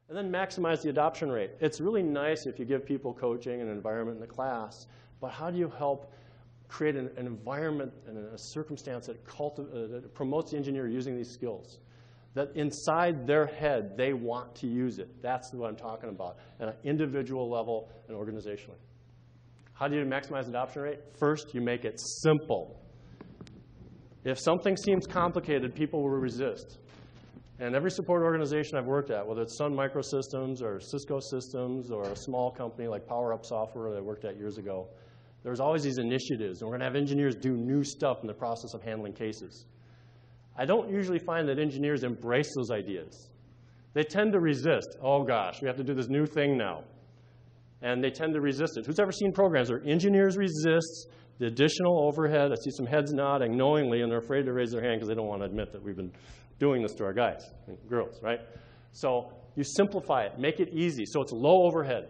And then maximize the adoption rate. It's really nice if you give people coaching and an environment in the class, but how do you help create an environment and a circumstance that promotes the engineer using these skills? That inside their head, they want to use it. That's what I'm talking about at an individual level and organizationally. How do you maximize adoption rate? First, you make it simple. If something seems complicated, people will resist. And every support organization I've worked at, whether it's Sun Microsystems or Cisco Systems or a small company like PowerUp Software that I worked at years ago, there's always these initiatives. And we're going to have engineers do new stuff in the process of handling cases. I don't usually find that engineers embrace those ideas. They tend to resist. Oh, gosh, we have to do this new thing now. And they tend to resist it. Who's ever seen programs where engineers resist the additional overhead? I see some heads nodding knowingly, and they're afraid to raise their hand because they don't want to admit that we've been doing this to our guys and girls, right? So you simplify it. Make it easy so it's low overhead,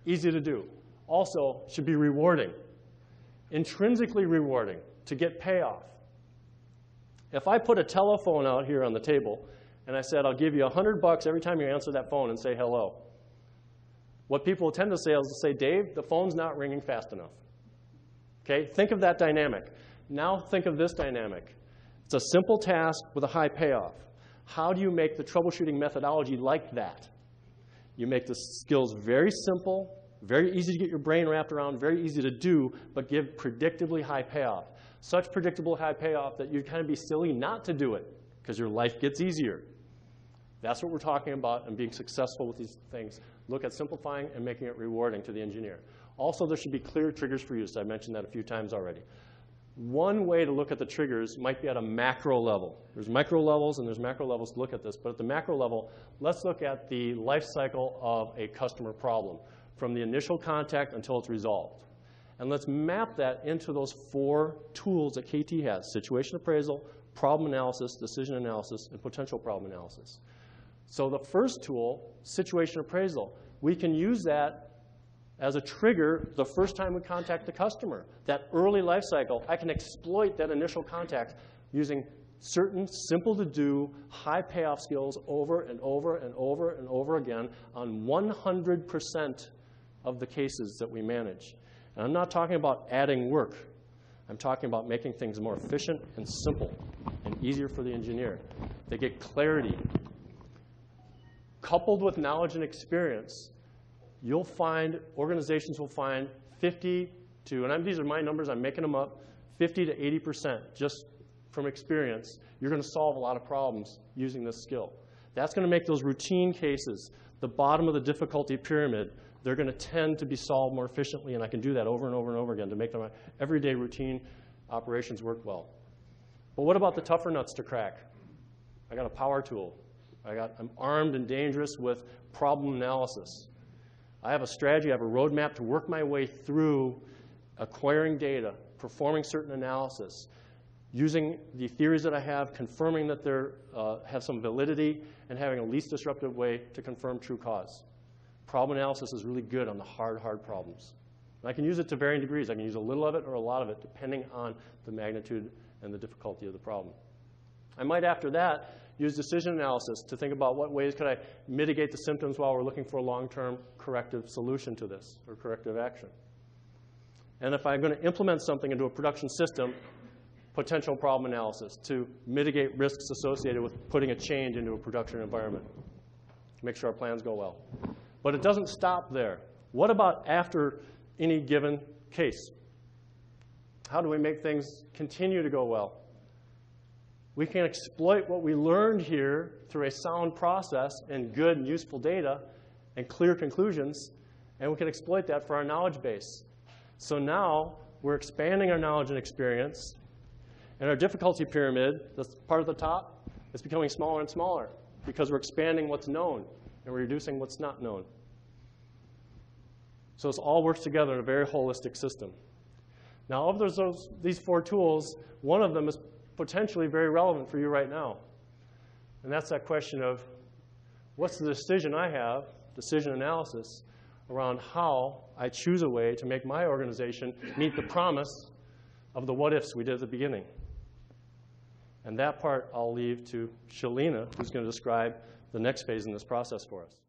easy to do. Also, should be rewarding, intrinsically rewarding to get payoff. If I put a telephone out here on the table and I said, I'll give you $100 every time you answer that phone and say hello, what people will tend to say is, Dave, the phone's not ringing fast enough. Okay? Think of that dynamic. Now think of this dynamic. It's a simple task with a high payoff. How do you make the troubleshooting methodology like that? You make the skills very simple, very easy to get your brain wrapped around, very easy to do, but give predictably high payoff. Such predictable high payoff that you'd kind of be silly not to do it because your life gets easier. That's what we're talking about and being successful with these things. Look at simplifying and making it rewarding to the engineer. Also, there should be clear triggers for use. I mentioned that a few times already. One way to look at the triggers might be at a macro level. There's micro levels and there's macro levels to look at this. But at the macro level, let's look at the life cycle of a customer problem from the initial contact until it's resolved. And let's map that into those 4 tools that KT has: situation appraisal, problem analysis, decision analysis, and potential problem analysis. So the first tool, situation appraisal, we can use that as a trigger the first time we contact the customer. That early life cycle, I can exploit that initial contact using certain simple to do, high payoff skills over and over and over and over again on 100% of the cases that we manage. And I'm not talking about adding work. I'm talking about making things more efficient and simple and easier for the engineer. They get clarity. Coupled with knowledge and experience, you'll find, organizations will find 50 to, and these are my numbers, I'm making them up, 50 to 80% just from experience, you're going to solve a lot of problems using this skill. That's going to make those routine cases, the bottom of the difficulty pyramid, they're going to tend to be solved more efficiently, and I can do that over and over and over again to make them everyday routine operations work well. But what about the tougher nuts to crack? I got a power tool. I'm armed and dangerous with problem analysis. I have a strategy, I have a roadmap to work my way through acquiring data, performing certain analysis, using the theories that I have, confirming that they have some validity, and having a least disruptive way to confirm true cause. Problem analysis is really good on the hard problems. And I can use it to varying degrees. I can use a little of it or a lot of it, depending on the magnitude and the difficulty of the problem. I might, after that, use decision analysis to think about what ways could I mitigate the symptoms while we're looking for a long-term corrective solution to this, or corrective action. And if I'm going to implement something into a production system, potential problem analysis to mitigate risks associated with putting a change into a production environment, to make sure our plans go well. But it doesn't stop there. What about after any given case? How do we make things continue to go well? We can exploit what we learned here through a sound process and good and useful data and clear conclusions, and we can exploit that for our knowledge base. So now we're expanding our knowledge and experience, and our difficulty pyramid, the part at the top, is becoming smaller and smaller because we're expanding what's known and we're reducing what's not known. So this all works together in a very holistic system. Now, of these 4 tools, one of them is potentially very relevant for you right now. And that's that question of what's the decision I have, decision analysis, around how I choose a way to make my organization meet the promise of the what-ifs we did at the beginning. And that part I'll leave to Shalina, who's going to describe the next phase in this process for us.